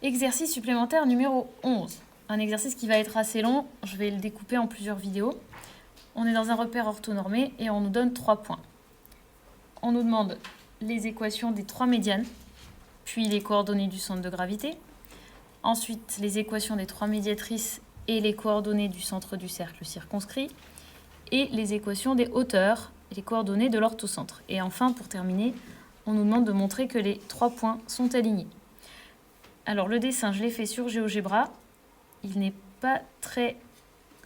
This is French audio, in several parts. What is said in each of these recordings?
Exercice supplémentaire numéro 11. Un exercice qui va être assez long, je vais le découper en plusieurs vidéos. On est dans un repère orthonormé et on nous donne 3 points. On nous demande les équations des 3 médianes, puis les coordonnées du centre de gravité. Ensuite, les équations des 3 médiatrices et les coordonnées du centre du cercle circonscrit. Et les équations des hauteurs et les coordonnées de l'orthocentre. Et enfin, pour terminer, on nous demande de montrer que les 3 points sont alignés. Alors le dessin, je l'ai fait sur GeoGebra. Il n'est pas très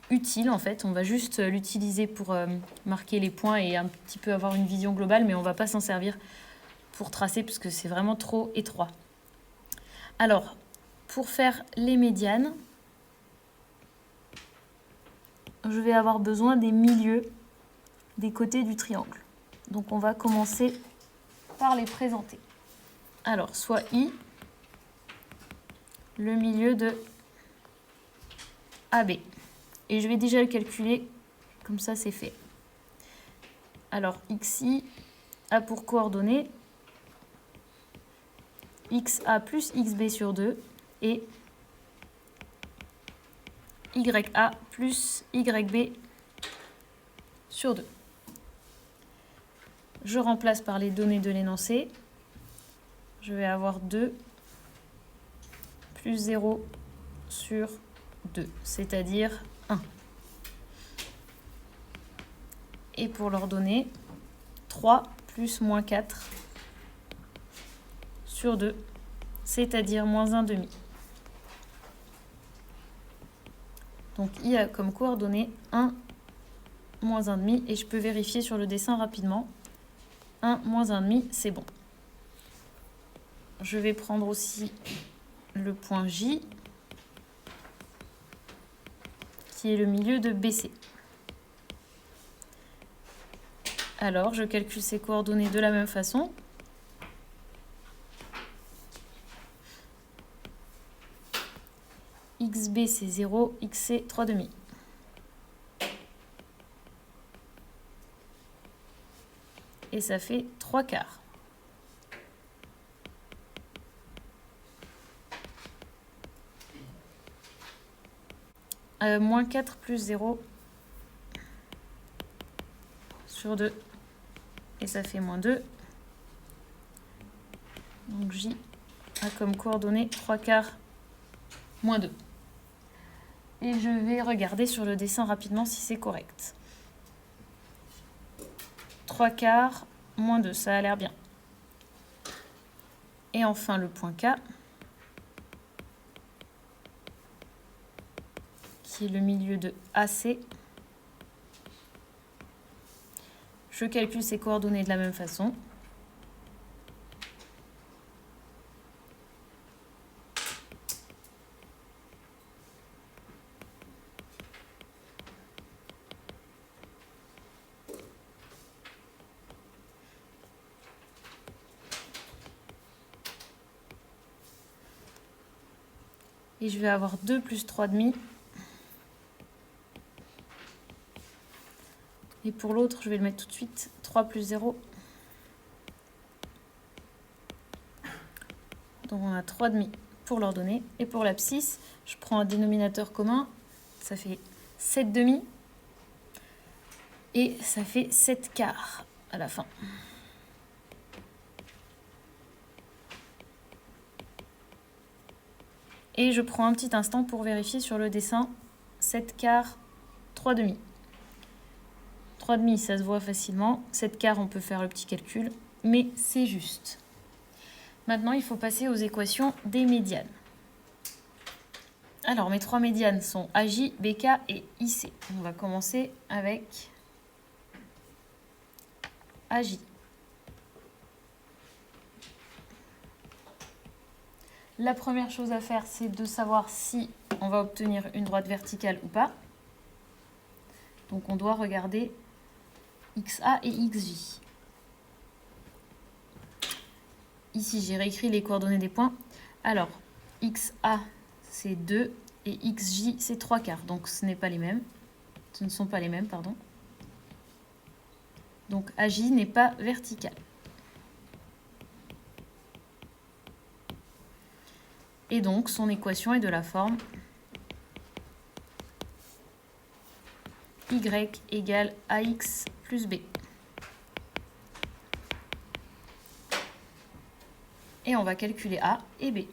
utile en fait. On va juste l'utiliser pour marquer les points et un petit peu avoir une vision globale, mais on ne va pas s'en servir pour tracer parce que c'est vraiment trop étroit. Alors, pour faire les médianes, je vais avoir besoin des milieux des côtés du triangle. Donc on va commencer par les présenter. Alors, soit I, le milieu de AB. Et je vais déjà le calculer, comme ça c'est fait. Alors, XI a pour coordonnées XA plus XB sur 2 et YA plus YB sur 2. Je remplace par les données de l'énoncé. Je vais avoir 2 plus 0 sur 2, c'est-à-dire 1. Et pour leur donner 3 plus moins 4 sur 2, c'est-à-dire moins 1 demi. Donc I a comme coordonnée 1 moins 1 demi, et je peux vérifier sur le dessin rapidement. 1 moins 1 demi, c'est bon. Je vais prendre aussi le point J, qui est le milieu de BC. Alors, je calcule ces coordonnées de la même façon. XB, c'est 0, XC, 3 demi. Et ça fait 3 quarts. Moins 4 plus 0 sur 2. Et ça fait moins 2. Donc J a comme coordonnée 3 quarts moins 2. Et je vais regarder sur le dessin rapidement si c'est correct. 3 quarts moins 2, ça a l'air bien. Et enfin le point K, qui est le milieu de AC. Je calcule ces coordonnées de la même façon. Et je vais avoir 2 plus 3 demi. Et pour l'autre, je vais le mettre tout de suite. 3 plus 0. Donc on a 3 demi pour leur donner. Et pour l'abscisse, je prends un dénominateur commun. Ça fait 7 demi. Et ça fait 7 quarts à la fin. Et je prends un petit instant pour vérifier sur le dessin. 7 quarts, 3 demi. 3 demi, ça se voit facilement. 7 quarts, on peut faire le petit calcul. Mais c'est juste. Maintenant, il faut passer aux équations des médianes. Alors, mes 3 médianes sont AJ, BK et IC. On va commencer avec AJ. La première chose à faire, c'est de savoir si on va obtenir une droite verticale ou pas. Donc, on doit regarder XA et XJ. Ici, j'ai réécrit les coordonnées des points. Alors, XA, c'est 2 et XJ, c'est 3 quarts. Donc, ce n'est pas les mêmes. Ce ne sont pas les mêmes, pardon. Donc, AJ n'est pas vertical. Et donc, son équation est de la forme y égale ax plus b. Et on va calculer a et b.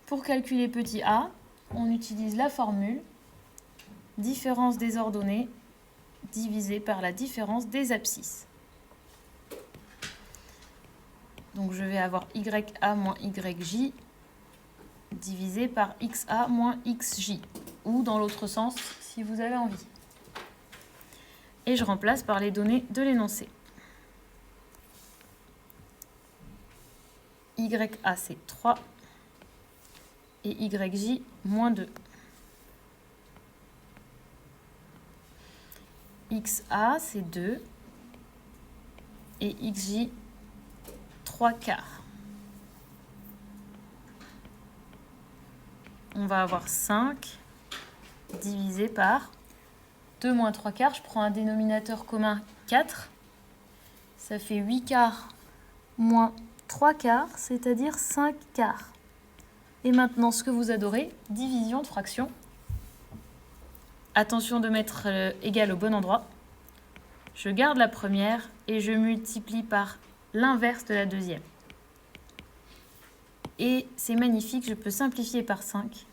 Pour calculer petit a, on utilise la formule différence des ordonnées divisée par la différence des abscisses. Donc je vais avoir ya moins yj divisé par xa moins xj, ou dans l'autre sens si vous avez envie. Et je remplace par les données de l'énoncé. Ya c'est 3 et yj moins 2. xa c'est 2 et xj 3 quarts. On va avoir 5 divisé par 2 moins 3 quarts. Je prends un dénominateur commun 4. Ça fait 8 quarts moins 3 quarts, c'est-à-dire 5 quarts. Et maintenant, ce que vous adorez, division de fraction. Attention de mettre égal au bon endroit. Je garde la première et je multiplie par l'inverse de la deuxième. Et c'est magnifique, je peux simplifier par 5.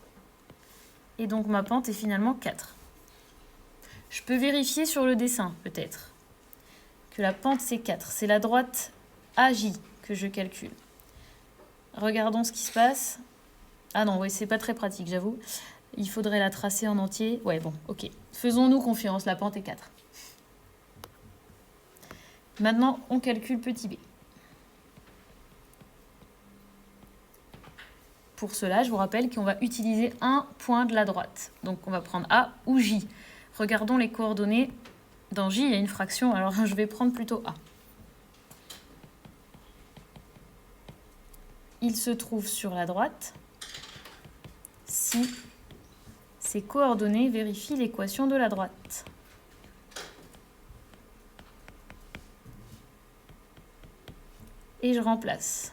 Et donc ma pente est finalement 4. Je peux vérifier sur le dessin, peut-être, que la pente c'est 4. C'est la droite AJ que je calcule. Regardons ce qui se passe. Ah non, oui, c'est pas très pratique, j'avoue. Il faudrait la tracer en entier. Ouais, bon, ok. Faisons-nous confiance, la pente est 4. Maintenant, on calcule petit b. Pour cela, je vous rappelle qu'on va utiliser un point de la droite. Donc, on va prendre A ou J. Regardons les coordonnées. Dans J, il y a une fraction, alors je vais prendre plutôt A. Il se trouve sur la droite si ces coordonnées vérifient l'équation de la droite. Et je remplace.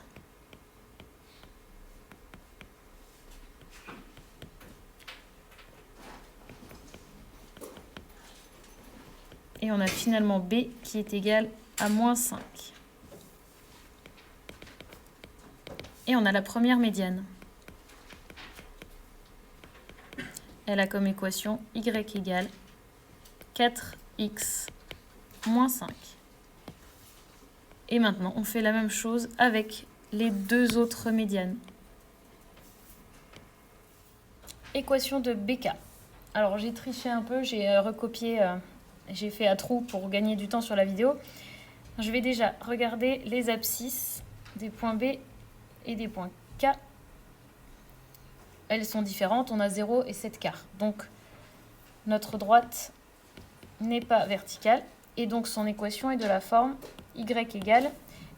Et on a finalement B qui est égal à moins 5. Et on a la première médiane. Elle a comme équation y égale 4x moins 5. Et maintenant, on fait la même chose avec les deux autres médianes. Équation de BK. Alors, j'ai triché un peu, j'ai recopié, j'ai fait à trous pour gagner du temps sur la vidéo. Je vais déjà regarder les abscisses des points B et des points K. Elles sont différentes, on a 0 et 7 quarts. Donc, notre droite n'est pas verticale. Et donc, son équation est de la forme y égale.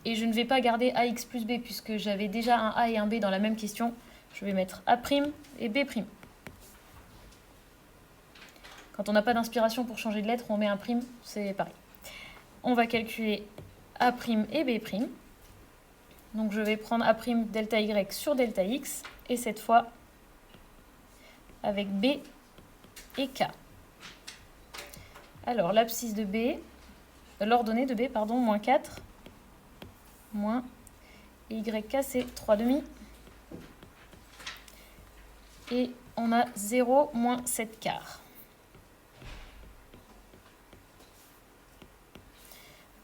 Et je ne vais pas garder ax plus b puisque j'avais déjà un a et un b dans la même question. Je vais mettre a' et b'. Quand on n'a pas d'inspiration pour changer de lettre, on met un prime, c'est pareil. On va calculer a' et b'. Donc, je vais prendre a' delta y sur delta x. Et cette fois, avec b et k. Alors, l'abscisse de B, l'ordonnée de B, pardon, moins 4, moins, et YK, c'est 3,5. Et on a 0 moins 7 quarts.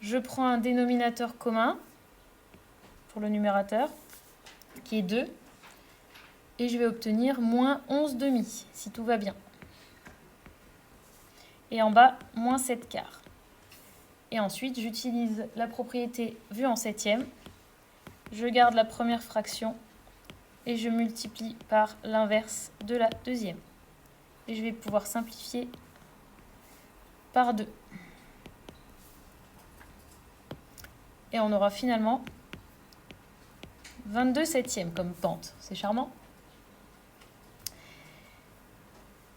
Je prends un dénominateur commun pour le numérateur, qui est 2, et je vais obtenir moins 11,5, si tout va bien. Et en bas, moins 7 quarts. Et ensuite, j'utilise la propriété vue en septième. Je garde la première fraction et je multiplie par l'inverse de la deuxième. Et je vais pouvoir simplifier par 2. Et on aura finalement 22 septièmes comme pente. C'est charmant.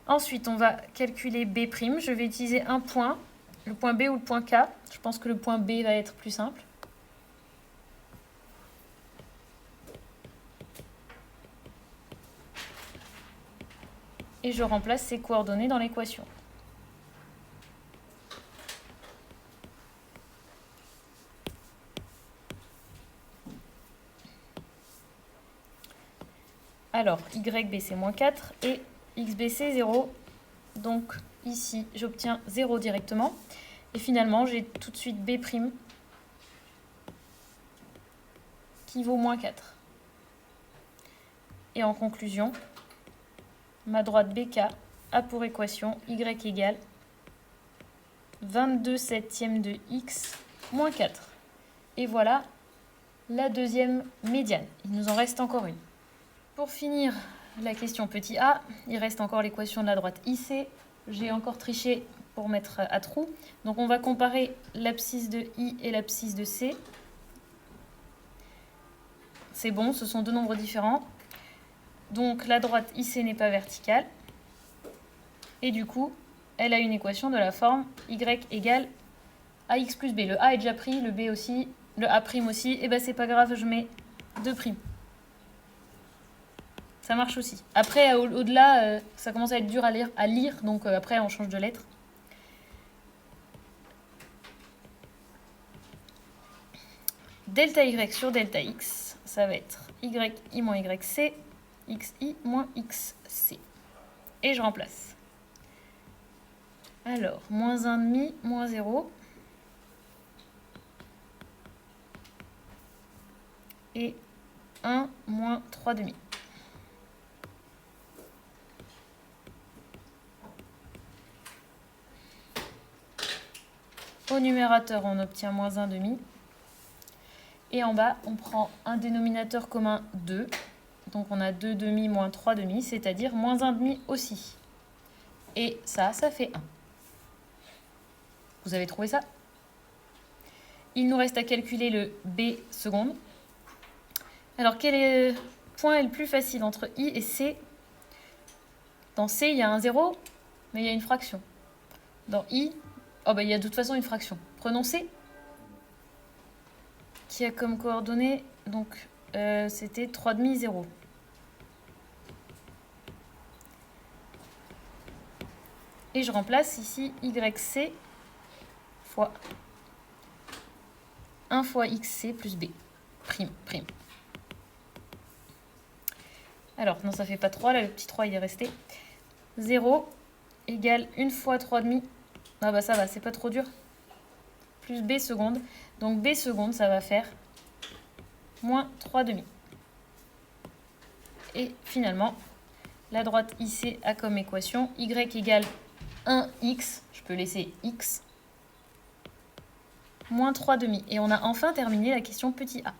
Ensuite, on va calculer B'. Je vais utiliser un point, le point B ou le point K. Je pense que le point B va être plus simple. et je remplace ces coordonnées dans l'équation. Alors, YB c'est moins 4 et XB c'est 0. Donc ici, j'obtiens 0 directement. Et finalement, j'ai tout de suite B' qui vaut moins 4. Et en conclusion, ma droite BK a pour équation Y égale 22 septièmes de X moins 4. Et voilà la deuxième médiane. Il nous en reste encore une. Pour finir la question petit a, il reste encore l'équation de la droite IC. J'ai encore triché pour mettre à trous. Donc on va comparer l'abscisse de I et l'abscisse de C. C'est bon, ce sont deux nombres différents. Donc la droite IC n'est pas verticale. Et du coup, elle a une équation de la forme Y égale AX plus B. Le A est déjà pris, le B aussi, le A' aussi. Et ben c'est pas grave, je mets 2'. Ça marche aussi. Après, au-delà, ça commence à être dur à lire, donc après, on change de lettre. Delta Y sur delta X, ça va être YI moins YC, XI moins XC. Et je remplace. Alors, moins 1,5, moins 0. Et 1 moins 3,5. Au numérateur, on obtient moins 1,5. Et en bas, on prend un dénominateur commun 2. Donc on a 2,5 moins 3,5, c'est-à-dire moins 1,5 aussi. Et ça fait 1. Vous avez trouvé ça? Il nous reste à calculer le B seconde. Alors quel point est le plus facile entre I et C? Dans C, il y a un 0, mais il y a une fraction. Dans I, il y a de toute façon une fraction. Prenons C, qui a comme coordonnées, donc c'était 3,5, 0. Et je remplace ici YC fois 1 fois XC plus B, prime. Alors, non, ça fait pas 3, là, le petit 3, il est resté. 0 égale 1 fois 3,5. Ah bah ça va, c'est pas trop dur. Plus B seconde. Donc B seconde, ça va faire moins 3,5. Et finalement, la droite IC a comme équation Y égale 1x, je peux laisser x, moins 3,5. Et on a enfin terminé la question petit a.